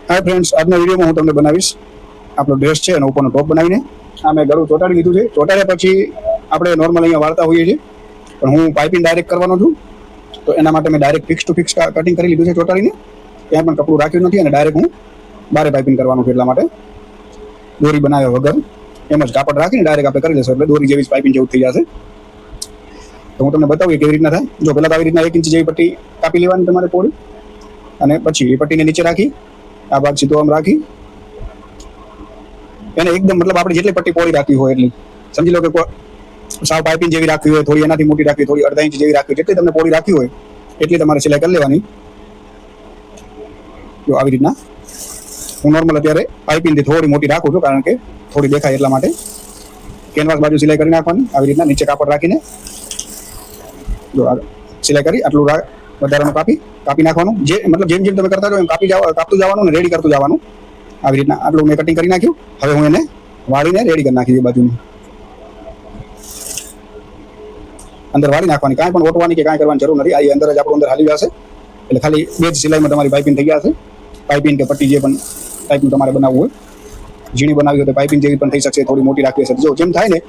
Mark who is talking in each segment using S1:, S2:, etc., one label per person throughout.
S1: Hi friends, આજના વિડીયોમાં હું તમને બનાવીશ આપણો ડ્રેસ છે એનો ઉપરનો ટોપ બનાવીને આ મેં ગળું ચોંટાડી લીધું છે. ચોંટાડ્યા પછી આપણે નોર્મલ અહીંયા વાળતા હોઈએ છીએ, પણ હું પાઇપિંગ ડાયરેક્ટ કરવાનો છું. તો એના માટે મેં direct fix to fix cutting કરી લીધું છે ચોંટાડીને. ત્યાં પણ કપડું રાખ્યું નથી અને ડાયરેક્ટ હું બારે પાઇપિંગ કરવાનું છે. એટલા માટે દોરી બનાવ્યા વગર એમ જ કાપડ રાખીને ડાયરેક્ટ આપણે કરી લેશું એટલે દોરી જેવી પાઇપિંગ જેવું થઈ જશે. તો હું તમને બતાવું કેવી રીતના થાય. જો પહેલાં તો આવી રીતના 1 ઇંચ જેવી પટ્ટી કાપી લેવાની તમારે પોળી, અને પછી એ પટ્ટીને નીચે રાખી આ ભાગ સીધો આમ રાખી એને એકદમ મતલબ આપણે જેટલી પટ્ટી પોળી રાખવી હોય એટલી સમજી લો કે સાવ પાઇપિંગ જેવી રાખવી હોય, થોડી એનાથી મોટી રાખવી, થોડી અડધા ઇંચ જેવી રાખવી, જેટલી તમને પોળી રાખવી હોય એટલી તમારે સિલાઈ કરી લેવાની. જો આવી રીતના હું નોર્મલ અત્યારે પાઇપિંગથી થોડી મોટી રાખું છું, કારણ કે થોડી દેખાય એટલા માટે. કેનવાસ બાજુ સિલાઈ કરી નાખવાની આવી રીતના નીચે કાપડ રાખીને. જો સિલાઈ કરી આટલું વધારાનું કાપી નાખવાનું. જે મતલબ જેમ જેમ તમે કરતા જાઓ એમ કાપતું જવાનું ને રેડી કરતું જવાનું. આવી રીતના આટલું મેં કટિંગ કરી નાખ્યું. હવે હું એને વાળીને રેડી કરી નાખી. એ બાજુની અંદર વાળી નાખવાની, કાંઈ પણ ઓટવાની કે કાંઈ કરવાની જરૂર નથી. આ અંદર જ આપણું અંદર હાલી જશે. એટલે ખાલી બે જ સિલાઈમાં તમારી પાઇપિંગ થઈ જશે. પાઇપિંગ કે પટ્ટી જે પણ ટાઈપનું તમારે બનાવવું હોય, ઝીણી બનાવી હોય તો પાઇપિંગ જેવી પણ થઈ શકશે, થોડી મોટી રાખવી હશે. જો જેમ થાય ને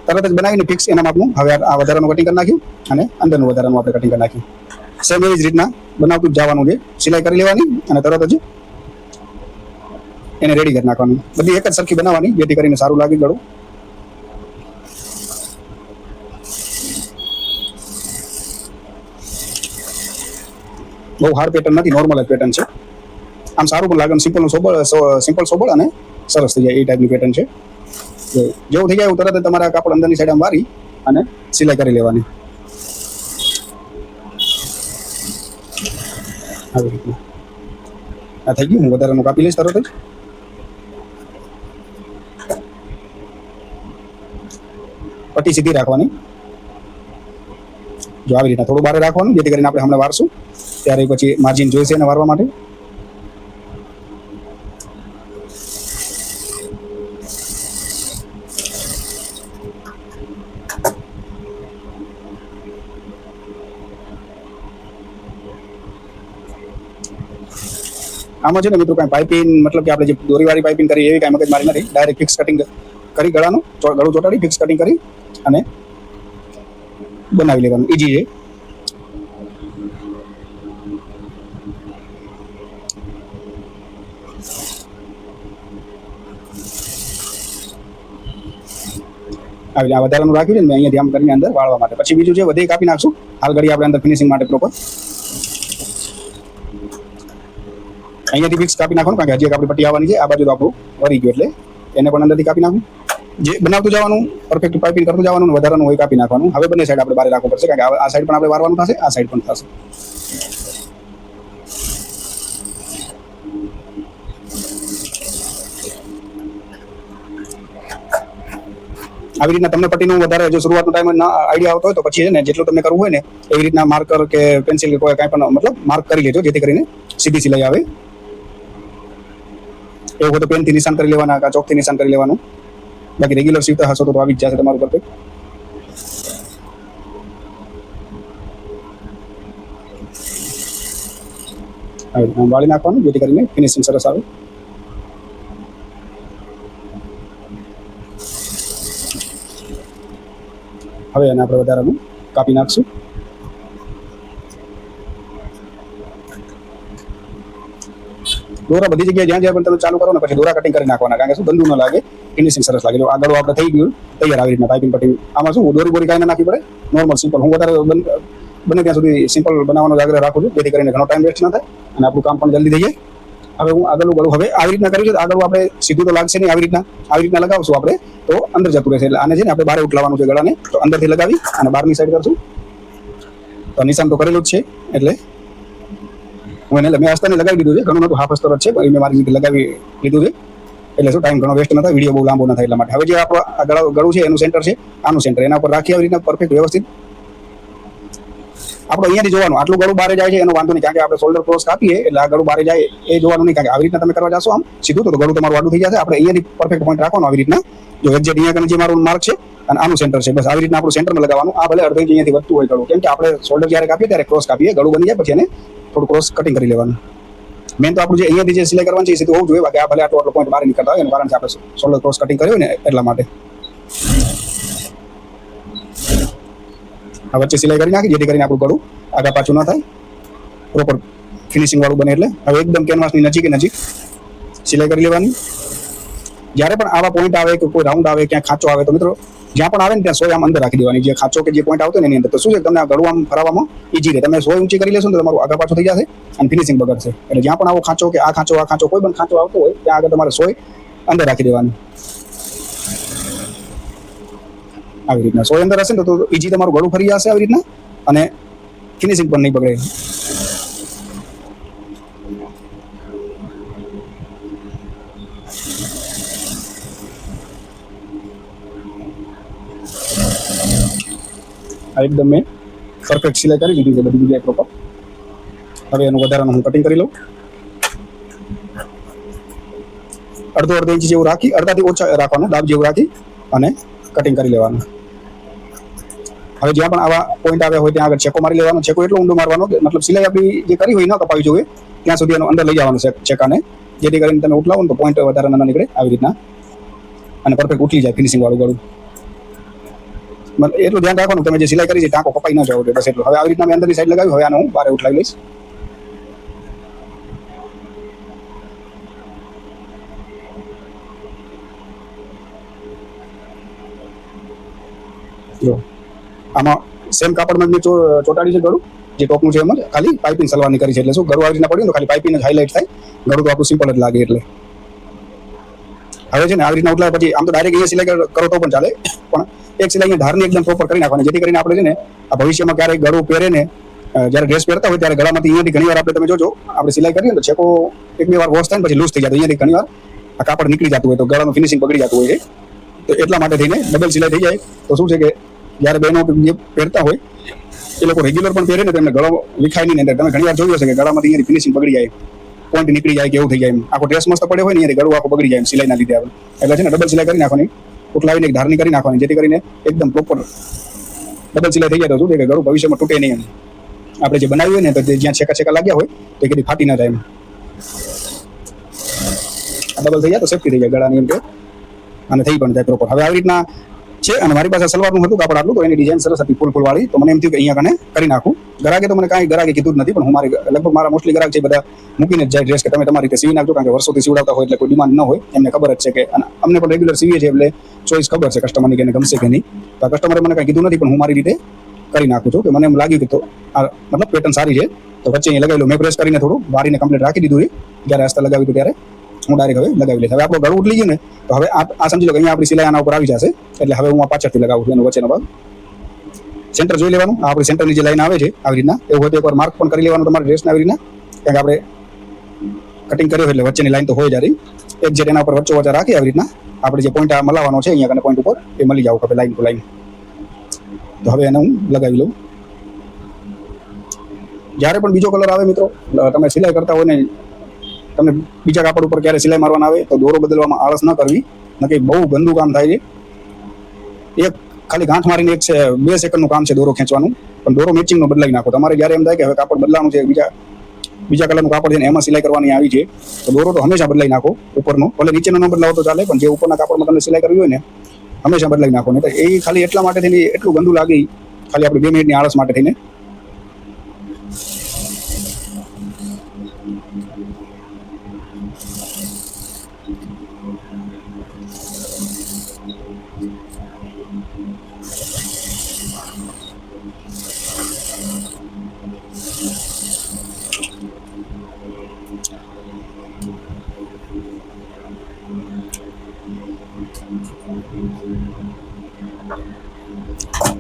S1: તરત જ બનાવીને ફિક્સ એના માપનું હવે આ વધારાનું કટિંગ કરી નાખ્યું અને અંદરનું વધારાનું આપણે કટિંગ કરી નાખ્યું. સેમ એવી જ રીતના બનાવતું જ જવાનું છે. સિલાઈ કરી લેવાની અને તરત જ એને રેડી કરી નાખવાનું. બધી એક જ સરખી બનાવવાની, જેથી કરીને સારું લાગે ગળું. બહુ હાર્ડ પેટર્ન નથી, નોર્મલ જ પેટર્ન છે. આમ સારું પણ લાગે, સિમ્પલ સોબળ અને સરસ થઈ જાય એ ટાઈપની પેટર્ન છે. જેવું થઈ જાય એવું તરત જ તમારા કાપડ અંદરની સાઈડ આમ વારી અને સિલાઈ કરી લેવાની આવી રીતના. આ થઈ ગયું. હું વધારાનું કાપી લઈશ તરત જ. પટ્ટી સીધી રાખવાની. જો આવી રીતના થોડું બારે રાખવાનું, જેથી કરીને આપણે હમણાં વારશું ત્યારે પછી માર્જિન જોઈશે એને વારવા માટે. આમાં છે ને મિત્રો કાંઈ પાઇપિંગ મતલબ કે આપણે જે દોરીવાળી પાઇપિંગ કરી એવી કાંઈ મગજ મારી નથી. ડાયરેક્ટ ફિક્સ કટિંગ કરી ગળું ચોટાડી ફિક્સ કટિંગ કરી અને બનાવી લેવાનું. ઈજી છે. આવી આ વધારાનું રાખ્યું છે ને મેં અહીંયાથી આમ કરીને અંદર વાળવા માટે. પછી બીજું છે વધે કાપી નાખશું હાલ ઘડી આપણે અંદર ફિનિશિંગ માટે પ્રોપર. અહીંયાથી ફિક્સ કાપી નાખવાનું, કારણ કે હજી આપણી પટ્ટી આવવાની છે. આ બાજુ તો આપણું વળી ગયું એટલે એને પણ અંદરથી કાપી નાખું. જે બનાવતું જવાનું, પરફેક્ટ પાઇપિંગ કરતું જવાનું, વધારાનું હોય કાપી નાખવાનું. હવે બંને સાઈડ આપણે બહાર રાખવું પડશે, કારણ કે આ સાઈડ પણ આપણે વારવાનું થશે, આ સાઈડ પણ થશે. આવી રીતના તમને પટ્ટીનું વધારે જો શરૂઆતનો ટાઈમ આઈડિયા આવતો હોય તો પછી છે ને જેટલું તમને કરવું હોય ને એવી રીતના માર્કર કે પેન્સિલ કે કોઈ કાંઈ પણ મતલબ માર્ક કરી લેજો, જેથી કરીને સીધી સિલાઈ આવે. એવું હોય તો પેનથી નિશાન કરી લેવાના, કાં ચોકથી નિશાન કરી લેવાનું. બાકી રેગ્યુલર સીવતા હશો તો આવી જ જશે તમારું પરફેક્ટ. વાળી નાખવાનું, જેથી કરીને ફિનિશિંગ સરસ આવે. હવે એને આપણે વધારાનું કાપી નાખશું. દોરા બધી જગ્યાએ જ્યાં જ્યાં પણ તમે ચાલુ કરો ને પછી દોરા કટિંગ કરી નાખવાના, કારણ કે શું ગંદુ ન લાગે, ફિનિશિંગ સરસ લાગે. જો આગળ આપણે થઈ ગયું તૈયાર આવી રીતના પાઇપિંગ પટ્ટી. આમાં શું દોરી બોરી કાંઈ ના નાખવી પડે, નોર્મલ સિમ્પલ. હું વધારે બને ત્યાં સુધી સિમ્પલ બનાવવાનો આગ્રહ રાખું છું, જેથી કરીને ઘણો ટાઈમ વેસ્ટ ના થાય અને આપણું કામ પણ જલ્દી થઈ જાય. હવે હું આગળનું ગળું હવે આવી રીતના કર્યું છે. આગળ આપણે સીધું તો લાગશે નહીં, આવી રીતના લગાવશું આપણે તો અંદર જતું રહેશે. એટલે આને છે ને આપણે બહાર ઉઠલાવવાનું છે ગળાને, તો અંદરથી લગાવી અને બહારની સાઈડ કરશું. તો નિશાન તો કરેલું જ છે એટલે હું એને મેં હસ્તાને લગાવી દીધું છે. ઘણું નતું, હાફ અસ્તર જ છે, પણ મેં મારી રીતે લગાવી લીધું છે. એટલે શું ટાઈમ ઘણો વેસ્ટ ન થાય, વિડીયો બહુ લાંબો ન થાય એટલા માટે. હવે જે આપણો આ ગળું છે એનું સેન્ટર છે, આનું સેન્ટર એના ઉપર રાખી આવી રીતના પરફેક્ટ વ્યવસ્થિત. આપણે અહીંયાથી જોવાનું આટલું ગળું બહાર જાય છે એનો વાંધો નહીં, કારણ કે આપણે શોલ્ડર ક્રોસ કાપીએ એટલે આ ગળું બહાર જાય એ જોવાનું નહીં. કારણ કે આવી રીતના તમે કરવા જશો આમ સીધું તો ગળું તમારું આડું થઈ જશે. આપણે અહીંયાથી પરફેક્ટ પોઈન્ટ રાખવાનું આવી રીતના. જો એક્ઝેક્ટ અહીંયા જે મારું માર્ક છે અને આનું સેન્ટર છે, બસ આવી રીતના આપણું સેન્ટરમાં લગાવવાનું. આ ભલે અડધો ઇંચ અહીંયાથી વધતું હોય ગળું, કેમ કે આપણે શોલ્ડર જ્યારે કાપીએ ત્યારે ક્રોસ કાપીએ, ગળું બની જાય પછી એને થોડું ક્રોસ કટિંગ કરી લેવાનું. મેન તો આપણું જે અહીંયાથી જે સિલાઈ કરવાની છે એ સીધું હોવું જોઈએ, બાકી આ ભલે આટલો પોઈન્ટ બહાર નીકળતા હોય એનું કારણ છે આપણે શોલ્ડર ક્રોસ કટિંગ કર્યું ને એટલા માટે. આ વચ્ચે સિલાઈ કરી નાખી જેથી કરીને આપણું ગળું આગા પાછું ન થાય, પ્રોપર ફિનિશિંગ વાળું બને. એટલે હવે એકદમ કેનવાસની નજીક સિલાઈ કરી લેવાની. જ્યારે પણ આવા પોઈન્ટ આવે કે કોઈ રાઉન્ડ આવે, ક્યાં ખાંચો આવે, તો મિત્રો જ્યાં પણ આવે ને ત્યાં સોય આમ અંદર રાખી દેવાની. જે ખાંચો કે જે પોઈન્ટ આવતો ને એની અંદર, તો શું છે તમને આ ગળું આમ ફરાવવામાં ઈજી રહે. તમે સોય ઊંચી કરી લેશો ને તો તમારું આગા પાછું થઈ જશે અને ફિનિશિંગ બગડશે. એટલે જ્યાં પણ આવો ખાંચો કે આ ખાંચો કોઈ પણ ખાંચો આવતો હોય ત્યાં આગળ તમારે સોય અંદર રાખી દેવાની. આવી રીતના સોય અંદર હશે ને તો ઈજી તમારું ગળું ફરી જશે આવી રીતના, અને ફિનિશિંગ પણ નહીં બગડે. એકદમ મેં પરફેક્ટ સિલાઈ કરી દીધી છે બધી જગ્યાએ પ્રોપર. હવે એનું વધારાનું હું કટિંગ કરી લઉં. અડધો ઇંચ જેવું રાખી, અડધાથી ઓછા રાખવાનું, દાબ જેવું રાખી અને કટિંગ કરી લેવાનું. હવે જ્યાં પણ આવા પોઈન્ટ આવ્યા હોય ત્યાં આગળ ચેકો મારી લેવાનો. ચેકો એટલો ઊંડો મારવાનો કે મતલબ સિલાઈ આપણી જે કરી હોય ન કપાવી જોઈએ ત્યાં સુધી એનો અંદર લઈ જવાનું છે ચેકાને, જેથી કરીને તમે ઉઠલાવો ને તો પોઈન્ટ વધારે ના નીકળે આવી રીતના, અને પરફેક્ટ ઉઠી જાય ફિનિશિંગ વાળું ગળું. એટલું ધ્યાન રાખવાનું તમે જે સિલાઈ કરી છે ટાંકો કપાઈ ન જાવ, બસ એટલું. હવે આવી રીતના મેં અંદરની સાઈડ લગાવી. હવે આને હું બહાર ઉઠલાવી લઈશ. જો આમાં સેમ કાપડમાં મેં ચોટાડી છે ગળું, જે ટોપનું છે એમ જ, ખાલી પાઇપિંગ સલવાની કરી છે. એટલે શું ગળું આવી રીતના પડ્યું તો ખાલી પાઇપિંગ જ હાઇલાઇટ થાય, ગળું તો આપણું સિમ્પલ જ લાગે. એટલે હવે છે ને આવી રીતના ઉઠલાય પછી આમ તો ડાયરેક્ટ અહીંયા સિલાઈ કરો તો પણ ચાલે, પણ એક સિલાઈ ધારની એકદમ પ્રોપર કરી નાખવાની, જેથી કરીને આપણે છે ને આ ભવિષ્યમાં ક્યારેય ગળું પહેરે ને જ્યારે ડ્રેસ પહેરતા હોય ત્યારે ગળામાંથી અહીંયાથી ઘણી વાર આપણે તમે જોજો આપણે સિલાઈ કરીએ તો ચેકો એક બે વાર વોશ થાય ને પછી લૂઝ થઈ જાય, અહીંયાથી ઘણી વાર આ કાપડ નીકળી જતું હોય તો ગળાનું ફિનિશિંગ બગડી જતું હોય છે. તો એટલા માટે થઈને ડબલ સિલાઈ થઈ જાય તો શું છે કે જ્યારે બહેનો જે પહેરતા હોય એ લોકો રેગ્યુલર પણ પહેરે ને તો એમને ગળો વિખાય નહીં. અંદર તમે ઘણી વાર જોયું હશે કે ગળામાંથી અહીંયાથી ફિનિશિંગ બગડી જાય, પોઈન્ટ નીકળી જાય કે એવું થઈ જાય. એમ આખો ડ્રેસ મસ્ત પડ્યો હોય ને અહીંયાથી ગળું આખું બગડી જાય સિલાઈના લીધે આપણે. એટલે છે ને ડબલ સિલાઈ કરી નાખવાની, ઉઠલાવીને એક ધારની કરી નાખવાની, જેથી કરીને એકદમ પ્રોપર ડબલ સિલાઈ થઈ જાય તો શું છે કે ગળું ભવિષ્યમાં તૂટે નહીં. આપણે જે બનાવ્યું હોય ને તો જ્યાં છેકા લાગ્યા હોય તો એ કદી ફાટી ના જાય. એમ ડબલ થઈ જાય તો સેફ્ટી થઈ જાય ગળાની એમ કે, અને થઈ પણ જાય પ્રોપર. હવે આવી રીતના છે. અને મારી પાસે સલવારનું હતું કાપડ આટલું, તો એની ડિઝાઇન સરસ હતી ફૂલ વાળી, તો મને એમ થયું કે અહીંયા કને કરી નાખું. ગ્રાહકે તો મને કાંઈ ગ્રાહકે કીધું જ નથી, પણ હું લગભગ મારા મોસ્ટલી ગ્રાહક છે બધા મૂકીને જ જાય ડ્રેસ કે તમે તમારી રીતે સીવી નાખજો, કારણ કે વર્ષોથી સીવડાવતા હોય એટલે કોઈ ડિમાન્ડ ન હોય, એમને ખબર જ છે કે અમને પણ રેગ્યુલર સીવીએ છીએ એટલે ચોઈસ ખબર છે કસ્ટમરની કે એને ગમશે કે નહીં. તો આ કસ્ટમરે મને કાંઈ કીધું નથી, પણ હું મારી રીતે કરી નાખું છું કે મને એમ લાગ્યું કે તો આ મતલબ પેટર્ન સારી છે તો વચ્ચે અહીં લગાવી લો. મેં પ્રેસ કરીને થોડું વારીને કમ્પ્લીટ રાખી દીધું છે. જ્યારે આસ્તા લગાવ્યું હતું ત્યારે હું ડાયરેક્ટ હવે લગાવી લઈશ. હવે આપણો ગળું ઉઠલી ગયું ને તો હવે આ સમજી લો કે અહીંયા આપણી સિલાઈ આના ઉપર આવી જશે, એટલે હવે હું આ પાછળથી લગાવું છું એનો વચ્ચેનો ભાગ. સેન્ટર જોઈ લેવાનું, આ આપણી સેન્ટરની જે લાઈન આવે છે આવી રીતના, એવું હોય તો એકવાર માર્ક પણ કરી લેવાનું તમારે ડ્રેસને આવી રીતના, કારણ કે આપણે કટિંગ કર્યો એટલે વચ્ચેની લાઈન તો હોય જારી. એક જેટ એના ઉપર વચ્ચે રાખી આવી રીતના આપણે જે પોઈન્ટ મલાવવાનો છે અહીંયા કને પોઈન્ટ ઉપર એ મળી જાવ ખબર લાઈન ટુ લાઈન. તો હવે એને હું લગાવી લઉં. જ્યારે પણ બીજો કલર આવે મિત્રો, તમે સિલાઈ કરતા હોય ને તમને બીજા કાપડ ઉપર ક્યારે સિલાઈ મારવાના આવે તો દોરો બદલવામાં આળસ ન કરવી, નક્કી બહુ ગંદુ કામ થાય છે. એક ખાલી ગાંઠ મારીને 2 સેકન્ડનું કામ છે દોરો ખેંચવાનું, પણ દોરો મેચિંગનો બદલાવી નાખો. તમારે જ્યારે એમ થાય કે હવે કાપડ બદલાવાનું છે, બીજા કલરનું કાપડ છે ને એમાં સિલાઈ કરવાની આવી છે, તો દોરો તો હંમેશા બદલાવી નાખો ઉપરનો. ભલે નીચેનો ન બદલાવો તો ચાલે, પણ જે ઉપરના કાપડમાં તમને સિલાઈ કરવી હોય ને હંમેશા બદલાવી નાખો. નહીં તો એ ખાલી એટલા માટે થઈને એટલું ગંદુ લાગી, ખાલી આપણે 2 મિનિટની આળસ માટે થઈને.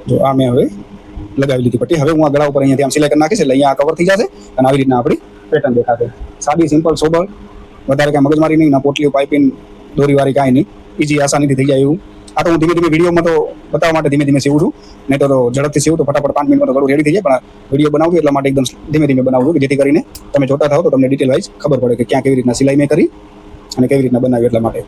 S1: જો આ મેં હવે લગાવી લીધી પટ્ટી. હવે હું આ ગળા ઉપર અહીંયાથી આમ સિલાઈ કરી નાખીશ એટલે અહીંયા કવર થઈ જશે અને આવી રીતના આપણી પેટર્ન દેખાશે. સાદી સિમ્પલ સોબર, વધારે કાંઈ મગજમારી નહીં, ના પોટલી પાઇપિંગ દોરીવાળી કાંઈ નહીં, ઈજી આસાનીથી થઈ જાય એવું. આ તો હું ધીમે ધીમે વિડીયોમાં તો બતાવવા માટે ધીમે ધીમે સીવું છું, નહીં તો ઝડપથી સીવું તો ફટાફટ 5 મિનિટમાં તો ગળું રેડી થઈ જાય. પણ વિડીયો બનાવું એટલા માટે એકદમ ધીમે ધીમે બનાવું કે જેથી કરીને તમે જોતા થાઓ તો તમને ડિટેલ વાઇઝ ખબર પડે કે ક્યાં કેવી રીતના સિલાઈ મેં કરી અને કેવી રીતના બનાવી. એટલા માટે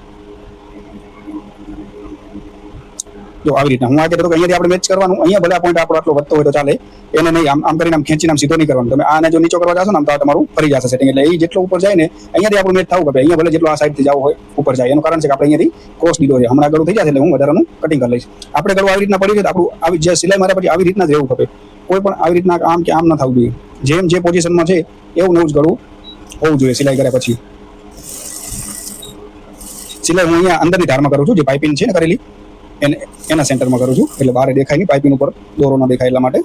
S1: જો આવી રીતના હું આ કહેતો કે અહીંયાથી આપણે મેચ કરવાનું, અહીંયા ભલે આ પોઈન્ટ આપણો આટલો વધતો હોય તો ચાલે, એને નહીં આમ કરીને આમ ખેંચીને આમ સીધો નહીં કરવાનો. તમે આને જો નીચો કરવા જાશો ને આમ તો તમારું ફરી જશે સેટિંગ. એટલે એ જેટલો ઉપર જાય ને અહીંયાથી આપણું મેચ થવું કે અહીંયા ભલે જેટલો આ સાઈડથી જવું હોય ઉપર જાય. એનું કારણ છે કે આપણે અહીંયાથી ક્રોસ લીધો છે. હમણાં ગળું થઈ જશે એટલે હું વધારાનું કટિંગ કરી લઈશ. આપણે ગળું આવી રીતના પડી છે તો આપણું આવી જે સિલાઈ માર્યા પછી આવી રીતના જ રહેવું ખપે. કોઈ પણ આવી રીતના આમ કે આમ ન થવું જોઈએ. જેમ જે પોઝિશનમાં છે એવું નવું જ ગળું હોવું જોઈએ સિલાઈ કર્યા પછી. સિલાઈ હું અહીંયા અંદરની ધારમાં કરું છું, જે પાઇપિંગ છે ને કરેલી એના સેન્ટરમાં કરું છું, એટલે બહાર દેખાય નહીં, પાઇપિંગ ઉપર દોરો ન દેખાય એટલા માટે.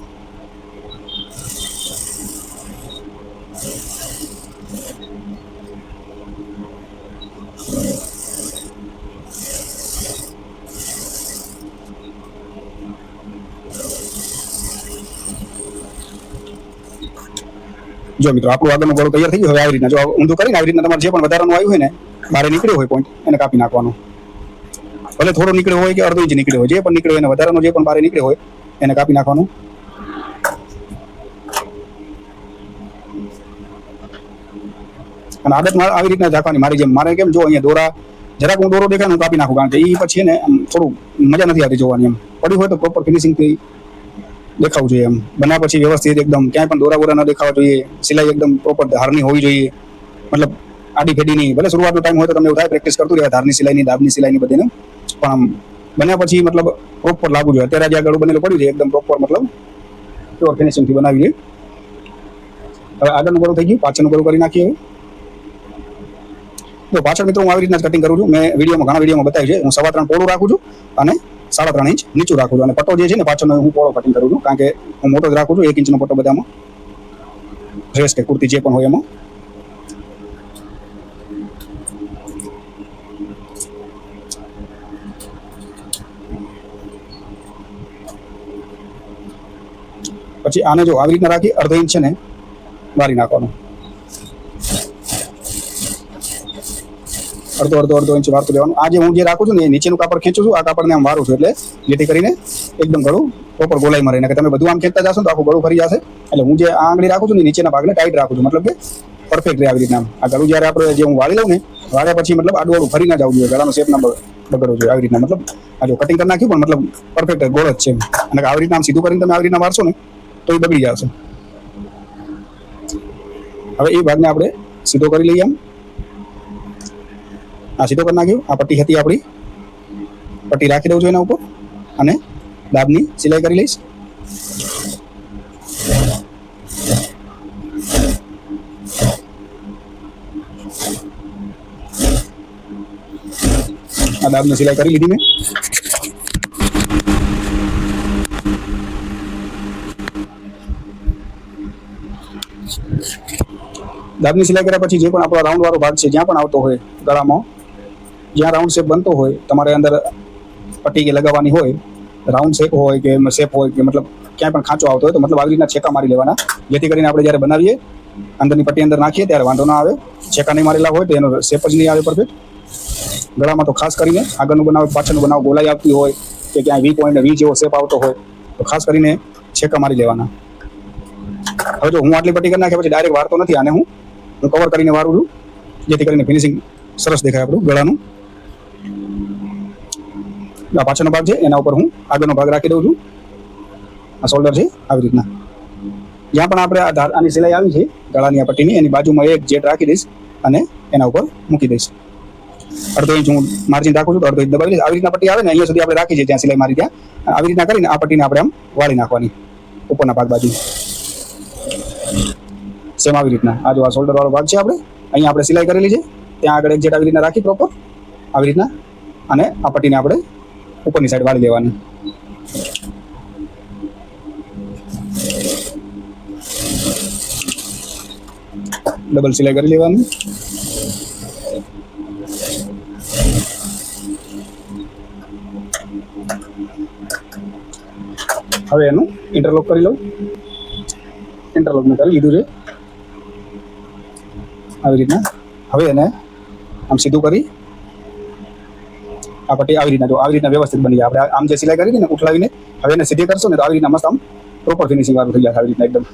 S1: જો મિત્રો આપણું આગળનું ગળું તૈયાર થઈ ગયું. હવે આવી રીતના જો ઊંધું કરીને આવી રીતના તમારે જે પણ વધારાનું આવ્યું હોય ને બહાર નીકળ્યો હોય પોઈન્ટ એને કાપી નાખવાનું. ભલે થોડો નીકળ્યો હોય કે અડધો ઇંચ નીકળ્યો હોય, જે પણ નીકળ્યો એને વધારાનો જે પણ બહાર નીકળ્યો હોય એને કાપી નાખવાનું. અને આદતમાં આવી રીતના રાખવાની. મારી જેમ મારે કેમ જો અહીંયા દોરા જરાક હું દોરો દેખાય હું કાપી નાખું, કારણ કે એ પછી ને આમ થોડું મજા નથી આવતી જોવાની. એમ પડી હોય તો પ્રોપર ફિનિશિંગથી દેખાવું જોઈએ. એમ બન્યા પછી વ્યવસ્થિત એકદમ ક્યાંય પણ દોરા બોરા ન દેખાવા જોઈએ. સિલાઈ એકદમ પ્રોપર ધારની હોવી જોઈએ, મતલબ આડી ફેડી નહીં. ભલે શરૂઆતનો ટાઈમ હોય તો તમને એવું થાય પ્રેક્ટિસ કરતું રહે ધારની સિલાઈની, દાબની સિલાઈની બધીને, પણ આમ બન્યા પછી મતલબ પ્રોપર લાગવું જોઈએ. અત્યારે જે ગળું બનેલું પડ્યું છે એકદમ પ્રોપર મતલબ પ્યોર ફિનિશિંગથી બનાવીએ. હવે આગળનું ગળું થઈ ગયું, પાછળનું ગળું કરી નાખીએ. તો પાછળ મિત્રો હું આવી રીતના જ કટિંગ કરું છું. મેં ઘણા વિડીયોમાં બતાવ્યું છે. હું 3.25 પોળું રાખું છું અને 3.5 ઇંચ નીચું રાખું છું. અને પટ્ટો જે છે ને પાછળનો હું પોળો કટિંગ કરું છું, કારણ કે હું મોટો જ રાખું છું. 1 ઇંચનો પટ્ટો બધામાં, ડ્રેસ કે કુર્તી જે પણ હોય એમાં. પછી આને જો આવી રીતના રાખી 1/2 ઇંચ છે ને વારી નાખવાનું. અડધો ઇંચ વારતું લેવાનું. આ જે હું જે રાખું છું ને એ નીચેનું કાપડ ખેંચું છું, આ કાપડને આમ વારું છું, એટલે જેથી કરીને એકદમ ગળું પ્રોપર ગોલાઈમાં રહે. કે તમે બધું આમ ખેંચતા જશો તો આખું ગળું ફરી જશે. એટલે હું જે આ આંગળી રાખું છું ને નીચેના ભાગને ટાઈટ રાખું છું, મતલબ કે પરફેક્ટ રહે આવી રીતના. આ ગળું જ્યારે આપણે જે હું વાળી લઉં ને વાળ્યા પછી મતલબ આડું ફરી ના જવું જોઈએ, ગળાનો શેપ ના બગડવો જોઈએ આવી રીતના. મતલબ આ જો કટિંગ કરી નાખ્યું પણ મતલબ પરફેક્ટ ગોળ જ છે. અને આવી રીતના આમ સીધું કરીને તમે આવી રીતના વારશો ને તો એ બગડી જશે. હવે એ ભાગને આપણે સીધો કરી લઈએ. આમ આ સીધો કરી નાખ્યો. આ પટ્ટી હતી આપણી, પટ્ટી રાખી દઉં છું એના ઉપર અને દાબની સિલાઈ કરી લઈશ. આ દાબની સિલાઈ કરી લીધી મેં. દાબની સિલાઈ કર્યા પછી જે પણ આપણો રાઉન્ડ વાળો ભાગ છે જ્યાં પણ આવતો હોય ગળામાં, જ્યાં રાઉન્ડ શેપ બનતો હોય, તમારે અંદર પટ્ટી કે લગાવવાની હોય, રાઉન્ડ શેપ હોય કે શેપ હોય કે મતલબ ક્યાંય પણ ખાંચો આવતો હોય તો મતલબ આવી રીતના છેકા મારી લેવાના, જેથી કરીને આપણે જ્યારે બનાવીએ અંદરની પટ્ટી અંદર નાખીએ ત્યારે વાંધો ના આવે. છેકા નહીં મારેલા હોય તો એનો શેપ જ નહીં આવે પરફેક્ટ. ગળામાં તો ખાસ કરીને આગળનું બનાવ પાછળનું બનાવ ગોલાઈ આવતી હોય કે ક્યાંય વી પોઈન્ટ વી જેવો શેપ આવતો હોય તો ખાસ કરીને છેકા મારી લેવાના. હવે જો હું આટલી પટ્ટી કરી નાખ્યા પછી ડાયરેક્ટ વારતો નથી, આને હું કવર કરીને વારું છું, જેથી કરીને ફિનિશિંગ સરસ દેખાય આપણું ગળાનું. આ પાછળનો ભાગ છે એના ઉપર હું આગળનો ભાગ રાખી દઉં છું. આ શોલ્ડર છે આવી રીતના. જ્યાં પણ આપણે આની સિલાઈ આવી છે ગળાની આ પટ્ટીની એની બાજુમાં એક જેટ રાખી દઈશ અને એના ઉપર મૂકી દઈશ. 1/2 ઇંચ હું માર્જિન રાખું છું તો 1/2 ઇંચ દબાવી દઈશ. આવી રીતના પટ્ટી આવે ને અહીંયા સુધી આપણે રાખી છે ત્યાં સિલાઈ મારી ત્યાં આવી રીતના કરીને આ પટ્ટીને આપણે આમ વાળી નાખવાની ઉપરના ભાગ બાજુ. સેમ આવી રીતના આ જો આ શોલ્ડર વાળો ભાગ છે આપણે અહીંયા આપણે સિલાઈ કરેલી છે ત્યાં આગળ એક જેટ આવી રીતના રાખી પ્રોપર આવી રીતના અને આ પટ્ટીને આપણે ઉપરની સાઈડ વાળી લેવાની. ડબલ સિલાઈ કરી લેવાની. હવે એનું ઇન્ટરલોક કરી લઉં. ઇન્ટરલોક મેં કરી લીધું છે આવી રીતના. હવે એને આમ સીધું કરી આ પટ્ટી આવી રીતના જો આવી રીતના વ્યવસ્થિત બની જાય. આપણે આમ જે સિલાઈ કરી હતી ને ઉઠલાવીને હવે એને સીધી કરશો ને તો આવી રીતના મસ્ત આમ પ્રોપર ફિનિશિંગ વાળું થઈ જાય આવી રીતના એકદમ.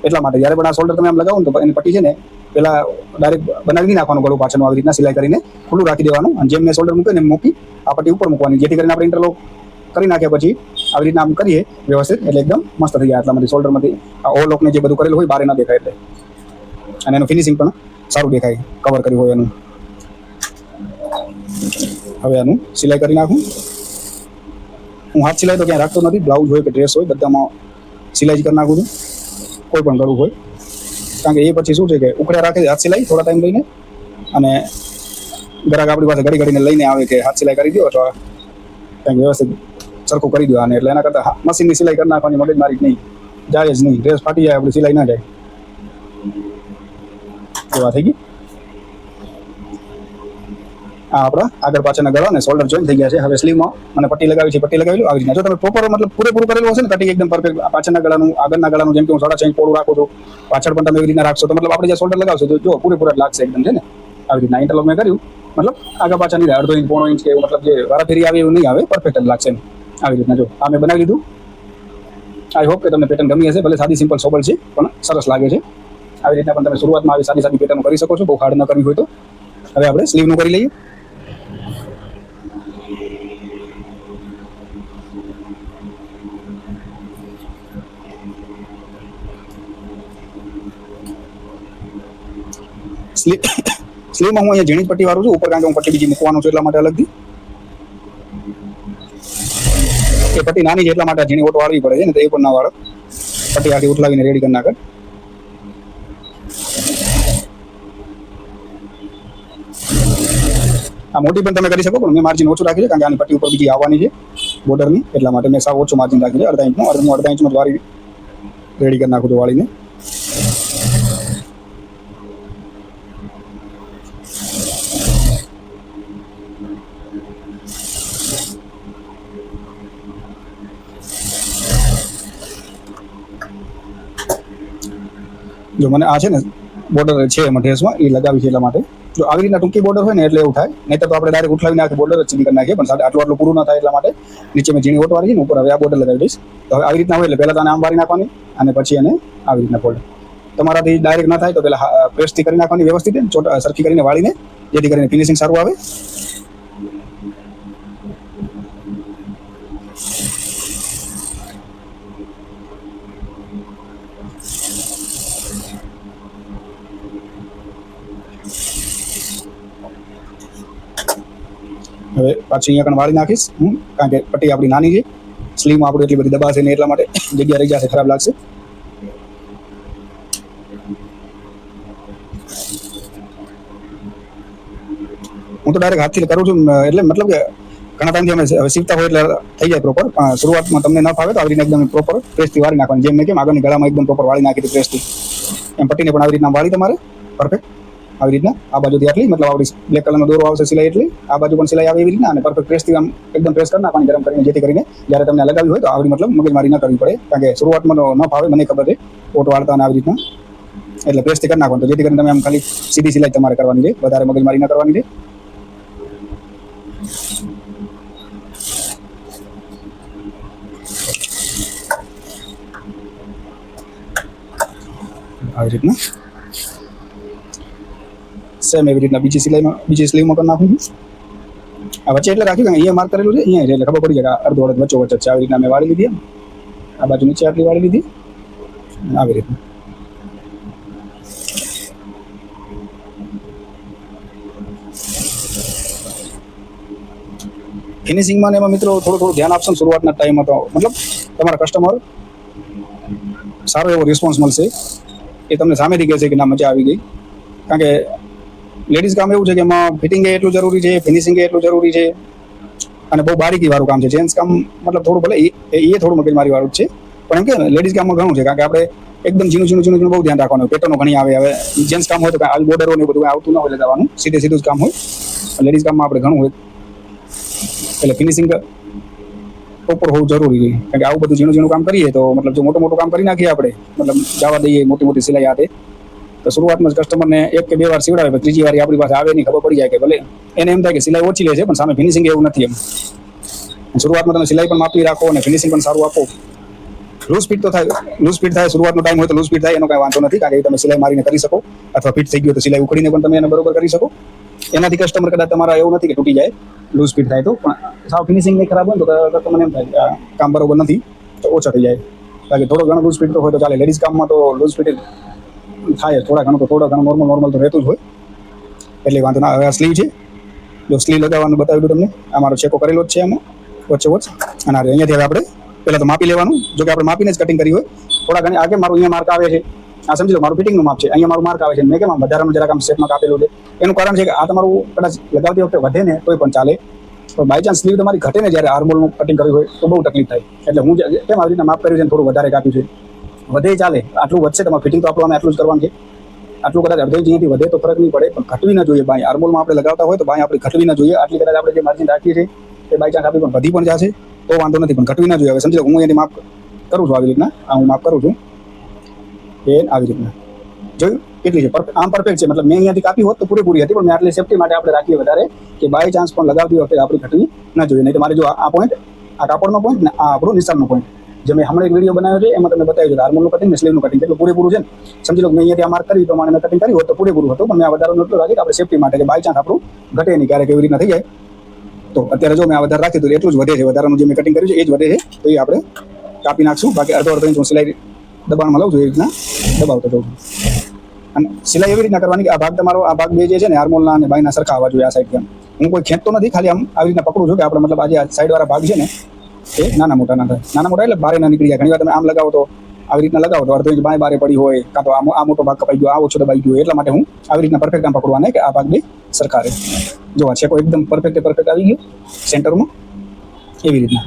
S1: એટલા માટે જ્યારે પણ આ શોલ્ડર તમે આમ લગાવો ને તો એની પટ્ટી છે ને પેલા ડાયરેક્ટ બનાવી નહીં નાખવાનું ગળું પાછળનું આવી રીતના સિલાઈ કરીને ખુલ્લું રાખી દેવાનું અને જેમ મેં શોલ્ડર મૂકે ને મૂકી આ પટ્ટી ઉપર મૂકવાની, જેથી કરીને આપણે ઇન્ટરલોક કરી નાખ્યા પછી આવી રીતના આમ કરીએ વ્યવસ્થિત એટલે એકદમ મસ્ત થઈ જાય. આટલામાંથી શોલ્ડરમાંથી આ ઓવરલોકને જે બધું કરેલું હોય બહાર ના દેખાય એટલે, અને એનું ફિનિશિંગ પણ સારું દેખાય કવર કર્યું હોય એનું. હવે આનું સિલાઈ કરી નાખું. હું હાથ સિલાઈ તો ક્યાંય રાખતો નથી, બ્લાઉઝ હોય કે ડ્રેસ હોય બધામાં સિલાઈ જ કરી નાખું છું, કોઈ પણ ગળું હોય. કારણ કે એ પછી શું છે કે ઉખડ્યા રાખે હાથ સિલાઈ થોડા ટાઈમ લઈને, અને ગ્રાહક આપણી પાસે ઘડી ઘડીને લઈને આવે કે હાથ સિલાઈ કરી દો અથવા કંઈક વ્યવસ્થિત સરખું કરી દો આને, એટલે એના કરતાં મશીનની સિલાઈ કરી નાખવાની મગજ મારી નહીં, જાય જ નહીં. ડ્રેસ ફાટી જાય આપણી સિલાઈ ના જાય. એવા થઈ ગઈ. આ આપણા આગળ પાછળના ગળા અને શોલ્ડર જોઈન્ટ થઈ ગયા છે. હવે સ્લીવમાં મને પટ્ટી લગાવી છે, પટ્ટી લગાવી લો આવી રીતના. જો તમે પ્રોપર મતલબ પૂરેપૂરું કરેલું હશે ને કટિંગ એકદમ પરફેક્ટ, પાછળના ગળાનું આગળના ગળાનું જેમ કે હું 6.5 ઇંચ પોળું રાખું છું, પાછળ પણ તમે એવી રીતના રાખશો તો મતલબ આપણે જે શોલ્ડર લગાવશો તો જો પૂરેપૂરા લાગશે એકદમ છે ને. આવી રીતના ઇન્ટરલોક મેં કર્યું, મતલબ આગળ પાછળ નહીં, અડધો ઇંચ પોણો ઇંચ કે એવું, મતલબ જે વારાફેરી આવે એવું નહીં આવે, પરફેક્ટ જ લાગશે એમ. આવી રીતના જો આ મેં બનાવી લીધું. આઈ હોપ કે તમને પેટર્ન ગમી હશે. ભલે સાદી સિમ્પલ સોબલ છે પણ સરસ લાગે છે. આવી રીતના પણ તમે શરૂઆતમાં આવી સાદી સાદી પેટર્ન કરી શકો છો, બહુ હાર્ડ ન કરવી હોય તો. હવે આપણે સ્લીવનું કરી લઈએ. સ્લીવમાં હું અહીંયા ઝીણી પટ્ટી વાળું છું ઉપર, કારણ કે હું પટ્ટી બીજી મૂકવાનું છું એટલા માટે અલગથી. એ પટ્ટી નાની છે એટલા માટે ઝીણી ઓટ વાળવી પડે છે ને, તો એ પણ ના વાળો, પટ્ટી આખી ઉઠલાવીને રેડી કરી નાખે. આ મોટી પણ તમે કરી શકો, પણ મેં માર્જિન ઓછું રાખી છે કારણ કે આની પટ્ટી ઉપર બીજી આવવાની છે બોર્ડરની, એટલા માટે મેં સાવ ઓછું માર્જિન રાખી છે. અડધા ઇંચનું જ વાળી રેડી કરી નાખું છું વાળીને. જો મને આ છે ને બોર્ડર છે એમાં ડ્રેસમાં એ લગાવી છે એટલા માટે. જો આવી રીતના ટૂંકી બોર્ડર હોય ને એટલે એવું થાય, નહીં તો આપણે ડાયરેક્ટ ઉઠલાવીને આખી બોર્ડર જ સીધી કરી નાખીએ, પણ આટલું પૂરું ના થાય એટલા માટે નીચે મેં ઝીણી ઓટ વાળી છે ને ઉપર હવે આ બોર્ડર લગાવી દઈશ. તો હવે આવી રીતના હોય એટલે પહેલાં તો આને આમ વાળી નાખવાની અને પછી એને આવી રીતના ફોલ્ડ. તમારાથી ડાયરેક્ટ ના થાય તો પહેલાં પ્રેસથી કરી નાખવાની વ્યવસ્થિત સરખી કરીને વાળીને, જેથી કરીને ફિનિશિંગ સારું આવે. હવે પાછી અહીંયા પણ વાળી નાખીશ હું, કારણ કે પટ્ટી આપણી નાની છે, સ્લીવમાં આપણે એટલી બધી દબાશે નહીં એટલા માટે જગ્યા રહી જશે, ખરાબ લાગશે. હું તો ડાયરેક્ટ હાથથી કરું છું, એટલે મતલબ કે ઘણા ટાઈમથી અમે સીવતા હોય એટલે થઈ જાય પ્રોપર. શરૂઆતમાં તમને ન ફાવે તો આવી રીતના એકદમ પ્રોપર પ્રેસથી વાળી નાખવાની, જેમ મેં કેમ આગળની ગળામાં એકદમ પ્રોપર વાળી નાખી હતી પ્રેસથી, એમ પટ્ટીને પણ આવી રીતના વાળી તમારે પરફેક્ટ આવી રીતના. આ બાજુથી આટલી મતલબ આપણી બ્લેક કલરનો દોરો આવશે સિલાઈ એટલી, આ બાજુ પણ સિલાઈ આવે એવી રીતના, અને પરફેક્ટ પ્રેસથી આમ એકદમ પ્રેસ કરી નાખવાની ગરમ કરીને, જેથી કરીને જ્યારે તમને લગાવી હોય તો આવી મતલબ મગજમારી ન કરવી પડે, કારણ કે શરૂઆતમાં ન ફાવે મને ખબર છે ઓટ વાળતા અને આવી રીતના, એટલે પ્રેસથી કરી નાખવાનું, તો જેથી કરીને તમે આમ ખાલી સીધી સિલાઈ તમારે કરવાની છે, વધારે મગજમારી ન કરવાની છે. આવી રીતના સેમ એવી રીતના બીજી સ્લીવમાં કરી નાખું છું. આ વચ્ચે એટલે રાખ્યું કે અહીંયા માર્ક કરેલું છે, અહીંયા એટલે ખબર પડી જાય કે અડધો અડધ વચ્ચે છે. આવી રીતના મેં વાળી લીધી, આ બાજુ નીચે આટલી વાળી લીધી, આવી રીતના. ફિનિશિંગમાં ને એમાં મિત્રો થોડું ધ્યાન આપશો ને શરૂઆતના ટાઈમમાં, તો મતલબ તમારા કસ્ટમર સારો એવો રિસ્પોન્સ મળશે. એ તમને સામેથી કહે છે કે ના મજા આવી ગઈ, કારણ કે લેડીઝ કામ એવું છે કે એમાં ફિટિંગ એટલું જરૂરી છે, ફિનિશિંગ એટલું જરૂરી છે, અને બહુ બારીકી વાળું કામ છે. જેન્ટ્સ કામ મતલબ થોડું ભલે એ થોડું મગજમારી વાળું જ છે, પણ એમ કે લેડીઝ કામમાં ઘણું છે, કારણ કે આપણે એકદમ ઝીણું બહુ ધ્યાન રાખવાનું. પેટર્નો ઘણી આવે. હવે જેન્ટ્સ કામ હોય તો આવી બોર્ડરો ને બધું આવતું ન હોય લેવાનું, સીધું જ કામ હોય. લેડીઝ કામમાં આપણે ઘણું હોય એટલે ફિનિશિંગ પ્રોપર હોવું જરૂરી છે, કારણ કે આવું બધું ઝીણું કામ કરીએ તો મતલબ જો મોટું કામ કરી નાખીએ આપણે, મતલબ જવા દઈએ મોટી સિલાઈ હાથે, તો શરૂઆતમાં જ કસ્ટમરને 1 કે 2 વાર સીવડાવે, ત્રીજી વાર આપણી પાસે આવે નહીં, ખબર પડી જાય કે ભલે એને એમ થાય કે સિલાઈ ઓછી લે છે પણ સામે ફિનિશિંગ એવું નથી. એમ શરૂઆતમાં તમે સિલાઈ પણ માપી રાખો અને ફિનિશિંગ પણ સારું આપો. લૂઝ ફિટ થાય, શરૂઆતનો ટાઈમ હોય તો લૂઝ ફિટ થાય, એનો કાંઈ વાંધો નથી, કારણ કે તમે સિલાઈ મારીને કરી શકો, અથવા ફિટ થઈ ગયું તો સિલાઈ ઉખડીને પણ તમે એને બરોબર કરી શકો. એનાથી કસ્ટમર કદાચ તમારા એવું નથી કે તૂટી જાય, લૂઝ ફિટ થાય તો, પણ સાવ ફિનિશિંગ નહીં ખરાબ હોય ને તો મને એમ થાય કે આ કામ બરોબર નથી, તો ઓછા થઈ જાય. બાકી થોડો ઘણો લૂઝ ફિટ તો હોય તો ચાલે. લેડીઝ કામમાં તો લૂઝ ફિટ થાય થોડા ઘણું નોર્મલ તો રહેતું જ હોય, એટલે વાંધો ના. હવે આ સ્લીવ છે, જો સ્લીવ લગાવવાનું બતાવી દઉં તમને. આ મારો ચેકો કરેલો જ છે એમાં વચ્ચે અને અહીંયાથી હવે આપણે પહેલાં તો માપી લેવાનું. જો કે આપણે માપીને જ કટિંગ કરી હોય. થોડા ઘણી આગે મારું અહીંયા માર્ક આવે છે, આ સમજી લો મારું ફિટિંગનું માપ છે, અહીંયા મારું માર્ક આવે છે. મેં કેમ વધારાનું જરાક આમ શેપમાં કાપેલું છે, એનું કારણ છે કે આ તમારું કદાચ લગાવતી વખતે વધે ને તોય પણ ચાલે, પણ બાય ચાન્સ સ્લીવ તમારી ઘટે ને જ્યારે આર્મોલનું કટિંગ કર્યું હોય તો બહુ તકલીફ થાય. એટલે હું કેમ આવી રીતના માપ કર્યું છે, થોડું વધારે કાપ્યું છે. વધે ચાલે, આટલું વધશે તમારું ફિટિંગ તો આપણું આટલું જ કરવાનું છે. આટલું કદાચ અડધો ઇંચ અહીંયાથી વધે તો ફરક નહીં પડે, પણ ઘટવી ના જોઈએ. બાય આર્મોલમાં આપણે લગાવતા હોય તો બાય આપણે ઘટવી ના જોઈએ. આટલી કદાચ આપણે જે માર્જિન રાખીએ છીએ એ બાય ચાન્સ આપણી પણ વધી પણ જશે તો વાંધો નથી, પણ ઘટવી ના જોઈએ. હવે સમજી લો હું અહીંયાથી માપ કરું છું આવી રીતના, આ હું માપ કરું છું એ આવી રીતના. જોયું કેટલી છે? આમ પરફેક્ટ છે. મતલબ મેં અહીંયાથી કાપી હોત તો પૂરેપૂરી હતી, પણ મેં આટલી સેફટી માટે આપણે રાખીએ વધારે કે બાય ચાન્સ પણ લગાવતી વખતે આપણી ઘટવી ના જોઈએ. નહીં તો મારે જો આ પોઈન્ટ, આ કાપડનો પોઈન્ટ ને આ આપણું નિશાનનો પોઈન્ટ, જે મેં હમણાં એક વિડીયો બનાવ્યો છે એમાં તમને બતાવ્યું છે આર્મોલનું કટિંગ ને સ્લીવનું કટિંગ કેટલું પૂરેપૂરું છે ને. સમજી લો મેં અહીંયાથી આ માર્ક કરી પ્રમાણે મેં કટિંગ કર્યું હોત તો પૂરેપૂરું હતું, પણ મેં આ વધારાનું એટલું રાખી આપણે સેફટી માટે કે બાય ચાન્સ આપણું ઘટે નહીં, ક્યારેક એવી રીતના થઈ જાય. તો અત્યારે જો મેં આ વધારે રાખ્યું તો એટલું જ વધે છે, વધારાનું જે મેં કટિંગ કર્યું છે એ જ વધે છે, તો એ આપણે કાપી નાખશું. બાકી અડધો ઇંચ હું સિલાઈ દબાણમાં લઉં છું, એ રીતના દબાવતો જાઉં છું. અને સિલાઈ એવી રીતના કરવાની કે આ ભાગ તમારો, આ ભાગ બે જે છે ને આર્મોલના અને બાયના સરખા આવવા જોઈએ. આ સાઈડ હું કોઈ ખેંચતો નથી, ખાલી આમ આવી રીતના પકડું છું કે આપણે મતલબ આજે આ સાઈડવાળા ભાગ છે ને એ નાના મોટા ના થાય. નાના મોટા એટલે બારે ના નીકળી જાય. ઘણી વાર તમે આમ લગાવો તો આવી રીતના લગાવો તો અડધો ઇંચ બારે પડી હોય, કાં તો આ મોટો ભાગ કપાઈ ગયો, આ ઓછો દબાઈ ગયો. એટલા માટે હું આવી રીતના પરફેક્ટ આમ પકડવાને કે આ ભાગ બે સરખા રહે. જો આ છેકો એકદમ પરફેક્ટ આવી ગયો સેન્ટરમાં એવી રીતના.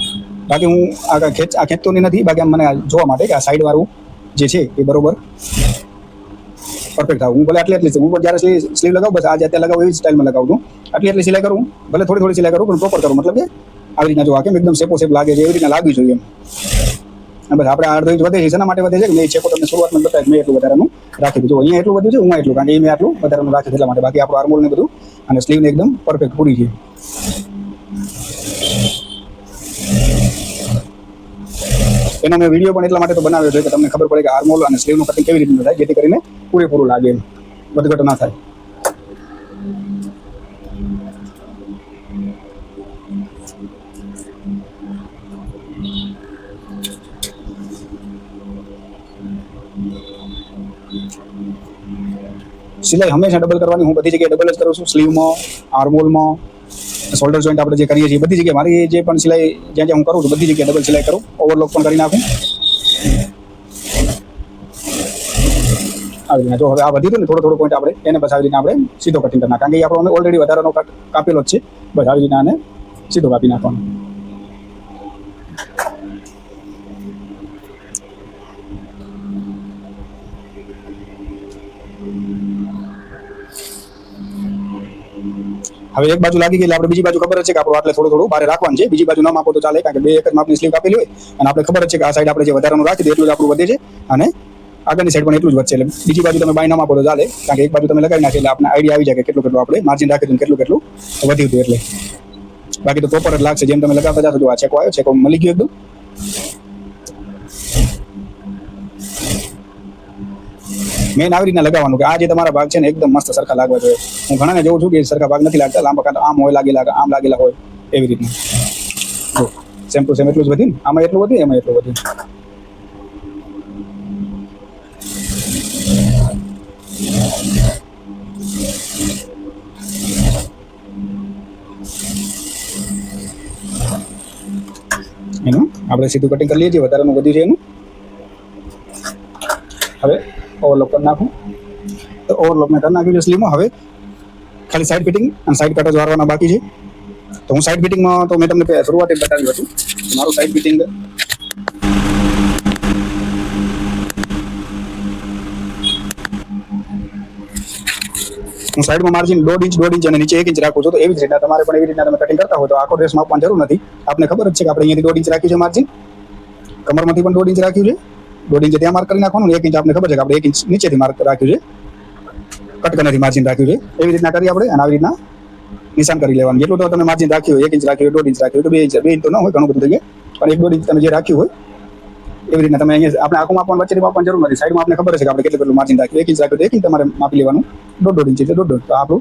S1: બાકી હું આ ખેંચતો નથી, બાકી આમ મને જોવા માટે કે આ સાઈડવાળું જે છે એ બરોબર પરફેક્ટ થાય. હું ભલે આટલી હું પણ જ્યારે સ્લીવ લગાવું બસ આજે અત્યારે લગાવું એવી સ્ટાઇલમાં લગાવું છું. આટલી સિલાઈ કરું, ભલે થોડી સિલાઈ કરું પણ પ્રોપર કરું. મતલબ કે આવી રીતના જો આ કેમ એકદમ શેપ લાગે છે એવી રીતના લાગવી જોઈએ એમ. બસ આપણે અડધો ઇંચ વધે છે, શેના માટે વધે છે કે મેં ચેકો તમને શરૂઆતમાં બતાવ્યું, મેં એટલું વધારાનું રાખી દીધું. અહીંયા એટલું વધ્યું છે, હું એટલું, કારણ કે મેં આટલું વધારાનું રાખ્યું એટલા માટે. બાકી આપણું આર્મોલ ને બધું અને સ્લીવને એકદમ પરફેક્ટ પૂરી છે. એનો મેં વિડીયો પણ એટલા માટે તો બનાવ્યો છે કે તમને ખબર પડે કે આર્મોલ અને સ્લીવનું કટિંગ કેવી રીતનું થાય, જેથી કરીને પૂરેપૂરું લાગે એમ, વધઘટ ના થાય. સિલાઈ હંમેશા ડબલ કરવાની. હું બધી જગ્યાએ ડબલ જ કરું છું, સ્લીવમાં, આર્મોલમાં, શોલ્ડર જોઈન્ટ આપણે જે કરીએ છીએ બધી જગ્યાએ મારી જે પણ સિલાઈ જ્યાં હું કરું છું બધી જગ્યાએ ડબલ સિલાઈ કરું. ઓવરલોક પણ કરી નાખું આવી રીતના. જો હવે આ વધી હતું ને થોડો પોઈન્ટ આપણે એને બસ આવી રીતના આપણે સીધો કટિંગ કરી નાખ, કારણ કે આપણો અમે ઓલરેડી વધારાનો કાપેલો જ છે. બસ આવી રીતના આને સીધો કાપી નાખવાનો. હવે એક બાજુ લાગી ગઈ એટલે આપણે બીજી બાજુ ખબર જ છે કે આપણું આટલે થોડું બારે રાખવાનું છે. બીજી બાજુ ન માપો તો ચાલે, કારણ કે બે એક જ માપની સ્લીવ કાપેલી હોય અને આપણે ખબર જ છે કે આ સાઈડ આપણે જે વધારાનું રાખી દે એટલું જ આપણું વધે છે અને આગળની સાઈડ પણ એટલું જ વધશે. એટલે બીજી બાજુ તમે બાય ન માપો તો ચાલે, કારણ કે એક બાજુ તમે લગાવી નાખી એટલે આપણે આઈડિયા આવી જાય કે કેટલું આપણે માર્જિન રાખી દઉં, કેટલું વધ્યું હતું. એટલે બાકી તો પ્રોપર જ લાગશે. જેમ તમે લગાવતા જાશો, જો આ ચેકો આવ્યો, ચેકો મળી ગયો એકદમ. મેન આવી રીતના લગાવવાનું કે આ જે તમારા ભાગ છે ને એકદમ મસ્ત સરખા લાગવા જોઈએ. હું ઘણાને જોઉં છું કે સરખા ભાગ નથી લાગતા, લાંબા કાંટા આમ હોય લાગેલા, આમ લાગેલા હોય એવી રીતના. જો સેમ ટુ સેમ એટલું જ વધ્યું ને, આમાં એટલું વધ્યું, એમાં એટલું વધ્યું. એનું આપણે સીધું કટિંગ કરી લઈએ છીએ, વધારાનું વધ્યું છે એનું. હવે ઓવરલોક કરી નાખું તો ઓવરલોક મેં કરી નાખ્યું છે સ્લીવમાં. હવે ખાલી સાઈડ ફિટિંગ અને સાઈડ કટ જ વારવાના બાકી છે. તો હું સાઈડ ફિટિંગમાં તો મેં તમને શરૂઆત જ બતાવ્યું હતું. મારું સાઈડ ફિટિંગ હું સાઈડમાં માર્જિન 1.5 ઇંચ અને નીચે 1 ઇંચ રાખું છું. તો એવી જ રીતના તમારે પણ એવી રીતના તમે કટિંગ કરતા હોય તો આખો ડ્રેસ માપવાની જરૂર નથી. આપણે ખબર જ છે કે આપણે અહીંયાથી 1.5 ઇંચ રાખ્યું છે માર્જિન, કમરમાંથી પણ 1.5 ઇંચ રાખ્યું છે. 1.5 ઇંચ ત્યાં માર્ક કરી નાખવાનું, 1 ઇંચ આપણે ખબર છે કે આપણે 1 ઇંચ નીચેથી માર્ક રાખ્યું છે, કટકનાથી માર્જિન રાખ્યું છે. એવી રીતના કરી આપણે અને આવી રીતના નિશાન કરી લેવાનું. જેટલું તો તમે માર્જિન રાખ્યું હોય, 1 ઇંચ રાખ્યું હોય, 1.5 ઇંચ રાખ્યું હોય, તો 2 ઇંચ તો ન હોય, ઘણું બધું થઈ જાય, પણ 1-1.5 ઇંચ તમે જે રાખ્યું હોય એવી રીતના તમે અહીંયા આપણે આખું માપવાનું વચ્ચેથી માપવાની જરૂર નથી. સાઈડમાં આપણે ખબર છે કે આપણે કેટલું માર્જિન રાખ્યું, 1 ઇંચ રાખ્યું તો 1 ઇંચ તમારે માપી લેવાનું, 1.5 ઇંચ એટલે 1.5. તો આપણું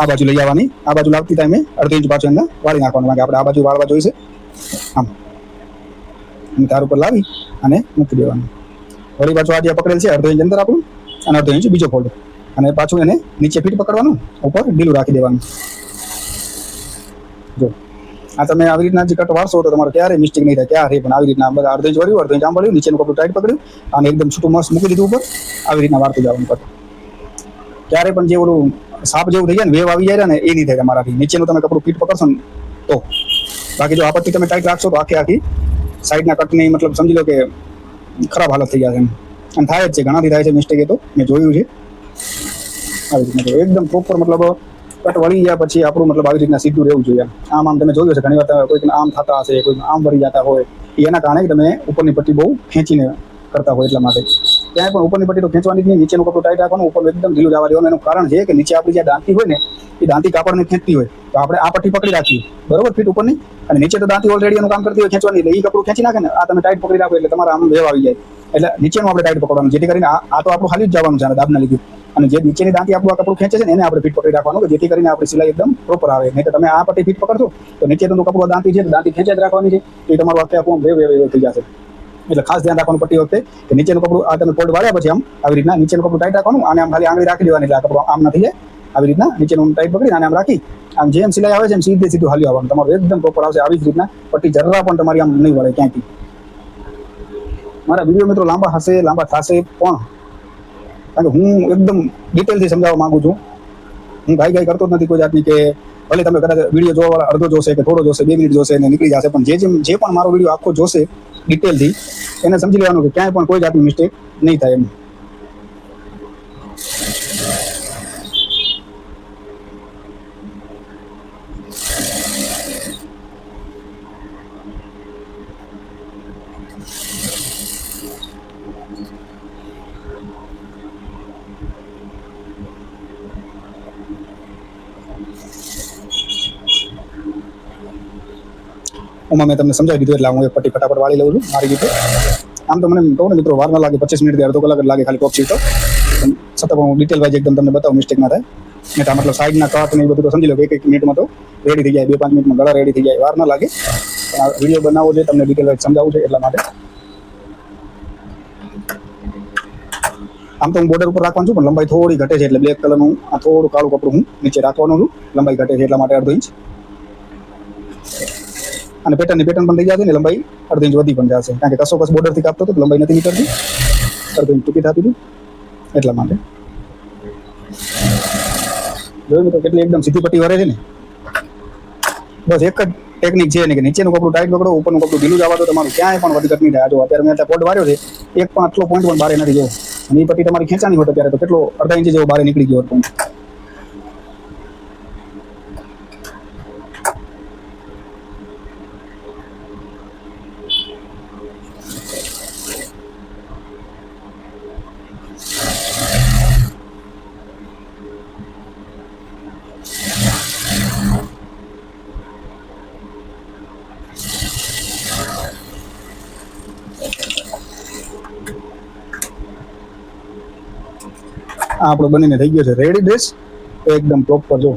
S1: આ બાજુ લઈ આવવાની, આ બાજુ લાવતી ટાઈમે અડધો ઇંચ પાછું એને વાળી નાખવાનું, કારણ કે આપણે આ બાજુ વાળવા જોઈશે આમ, અને તાર ઉપર લાવી અને મૂકી દેવાનું. વળી પાછું આ જે પકડેલ છે અડધો ઇંચ અંદર આપણું અને અડધો ઇંચ બીજો ફોલ્ડ, અને પાછું એને નીચે ફીટ પકડવાનું, ઉપર ઢીલું રાખી દેવાનું. જો આ તમે આવી રીતના જે કટ વાળશો તો તમારે ક્યારેય મિસ્ટેક નહીં થાય, ક્યારે પણ આવી રીતના બધા અડધો ઇંચ વળ્યું, અડધો ઇંચ આમ વળ્યું, નીચેનું કપડું ટાઈટ પકડ્યું અને એકદમ છૂટું મસ્ત મૂકી દીધું ઉપર, આવી રીતના વાળતું જવાનું કટ. ક્યારે પણ જે ઓલું સાપ જેવું થઈ જાય ને, વેવ આવી જાય ને, એ નહીં થાય તમારાથી. નીચેનું તમે કપડું ફીટ પકડશો ને તો. બાકી જો આપત્તિ તમે ટાઈટ રાખશો તો આખી સાઈડના કટની મતલબ સમજી લો કે ખરાબ હાલત થઈ જશે એમ. અને થાય જ છે, ઘણાથી થાય છે મિસ્ટેક, એ તો મેં જોયું છે. આવી રીતના એકદમ પ્રોપર મતલબ કટ વળી ગયા પછી આપણું મતલબ આવી રીતના સીધું રહેવું જોઈએ. આમ આમ તમે જોયું છે ઘણી વાર કોઈક આમ થતા હશે, કોઈ આમ વળી જતા હોય, એના કારણે તમે ઉપરની પટ્ટી બહુ ખેંચીને કરતા હોય, એટલા માટે ક્યાંય પણ ઉપરની પટ્ટી તો ખેંચવાની જ નહીં, નીચેનું કપડું ટાઈટ રાખવાનું, ઉપર એકદમ ઢીલું જવા દેવાનું. એનું કારણ છે કે નીચે આપણી જે દાંતી હોય ને, એ દાંતી કાપડને ખેંચતી હોય, તો આપણે આ પટ્ટી પકડી રાખીએ બરોબર ફીટ ઉપરની, અને નીચે તો દાંતી ઓલરેડી એનું કામ કરતી હોય ખેંચવાની, એટલે એ કપડું ખેંચી નાખે ને, આ તમે ટાઈટ પકડી રાખો એટલે તમારા આમ વેવ આવી જાય. એટલે નીચેનું આપણે ટાઈટ પકડવાનું, જેથી કરીને આ તો આપણું ખાલી જ જવાનું છે દાબના લીધે, અને જે નીચેની દાંતી આપણું આ કપડું ખેંચે છે ને એને આપણે ફીટ પકડી રાખવાનું, કે જેથી કરીને આપણી સિલાઈ એકદમ પ્રોપર આવે. નહીં તો તમે આ પટ્ટી ફીટ પકડશો તો નીચેનું કપડું દાંતી છે, દાંતી ખેંચે જ રાખવાની છે, તો એ તમારું આખું વેવ થઈ જશે. એટલે ખાસ ધ્યાન રાખવાનું પટ્ટી વખતે કે નીચેનું કપડું આ તમે ફોલ્ડ વાળ્યા પછી આમ આવી રીતના નીચેનું કપડું ટાઈટ રાખવાનું, અને આમ ખાલી આંગળી રાખી દેવાની, એટલે આ કપડું આમ નથી જાય. આવી રીતના નીચેનું ટાઈટ પકડી અને આમ રાખી, આમ જેમ સિલાઈ આવે છે એમ સીધું હાલી આવવાનું, તમારું એકદમ પ્રોપર આવશે. આવી જ રીતના પટ્ટી જરા પણ તમારી આમ નહીં વળે ક્યાંથી. મારા વિડીયો મિત્રો લાંબા થશે પણ કારણ કે હું એકદમ ડિટેલથી સમજાવવા માંગુ છું. હું ગાઈ કરતો જ નથી કોઈ જાતની, કે ભલે તમે કદાચ વિડીયો જોવા અડધો જોશે કે થોડો જોશે, 2 મિનિટ જોશે અને નીકળી જશે, પણ જે પણ મારો વિડીયો આખો જોશે ડિટેલથી, એને સમજી લેવાનું કે ક્યાંય પણ કોઈ જાતની મિસ્ટેક નહીં થાય એમ. ઓમાં મેં તમને સમજાવી દીધું, એટલે હું એક પટ્ટી ફટાફટ વાળી લઉં છું મારી રીતે. આમ તો મને કહું ને મિત્રો વાર ના લાગે, 25 મિનિટથી અડધો કલાક જ લાગે ખાલી ટોપ સીટ, છતાં પણ હું ડિટેલ વાઇઝ એકદમ તમને બતાવું, મિસ્ટેક ના થાય. નહીં તો મતલબ સાઈડના કટ ને એ બધું તો સમજી લો કે 1 મિનિટમાં તો રેડી થઈ જાય, 2-5 મિનિટમાં ગળા રેડી થઈ જાય, વાર ના લાગે. પણ આ વિડીયો બનાવવો છે તમને ડિટેલ વાઇઝ સમજાવવું છે એટલા માટે. આમ તો હું બોર્ડર ઉપર રાખવાનું છું, પણ લંબાઈ થોડી ઘટે છે, એટલે બ્લેક કલરનું આ થોડું કાળું કપડું હું નીચે રાખવાનું છું, લંબાઈ ઘટે છે એટલા માટે અડધો ઇંચ. અને પેટર્ન પણ થઈ જશે ને, લંબાઈ અડધો ઇંચ વધી પણ જશે, કારણ કે કસો બોર્ડરથી કાપતો હતો લંબાઈ નથી નીકળતી, અડધો ઇંચ ટૂંકી થતી હતી એટલા માટે. જોયું તો કેટલી એકદમ સીધી પટ્ટી વરે છે ને. બસ એક જ ટેકનિક છે ને, કે નીચેનું કપડું ટાઈટ પકડો, ઉપરનું કપડું ઢીલું જવા દો, તમારું ક્યાંય પણ વધઘટ નહીં થાય. જો અત્યારે મેં ફોલ્ડ વાર્યો છે, એક પણ આટલો પોઈન્ટ પણ બહાર નથી ગયો, અને એ પટ્ટી તમારી ખેંચાની હોત ત્યારે તો કેટલો અડધા ઇંચ જેવો બહાર નીકળી ગયો હતો. આ આપણો બનીને થઈ ગયો છે રેડી ડ્રેસ, એકદમ પ્રોપર જો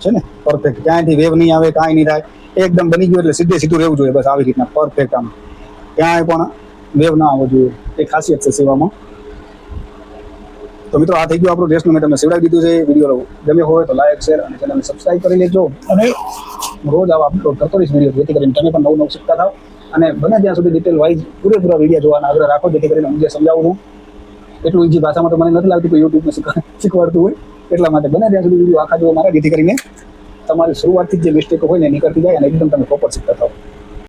S1: છે ને, પરફેક્ટ, ક્યાંયથી વેવ નહીં આવે, કાંઈ નહીં થાય, એકદમ બની ગયું. એટલે સીધું રહેવું જોઈએ, બસ આવી રીતના પરફેક્ટ, આમ ક્યાંય પણ વેવ ના આવવો જોઈએ, એ ખાસિયત છે સેવામાં. તો મિત્રો આ થઈ ગયું આપણું ડ્રેસનું, મેં તમને સીવડાવી દીધું છે. વિડીયો ગમ્યો હોય તો લાઈક, શેર અને ચેનલને સબસ્ક્રાઈબ કરી લેજો, અને રોજ આવા અપલોડ કરતો રહીશ વિડીયો, જેથી કરીને તમે પણ નવું શીખતા થાવ. અને બને ત્યાં સુધી ડિટેલ વાઇઝ પૂરેપૂરા વિડીયો જોવાના આગ્રહ રાખો, જેથી કરીને હું જે સમજાવું છું એટલું ઈજી ભાષામાં તો મને નથી લાગતું કે યુટ્યુબમાં શીખવાડતું હોય, એટલા માટે બને ત્યાં સુધી વિડીયો આખા જોવા મારા, જેથી કરીને તમારી શરૂઆતથી જે મિસ્ટેક હોય ને નીકળતી જાય અને એકદમ તમે પ્રોપર શીખતા થાવ.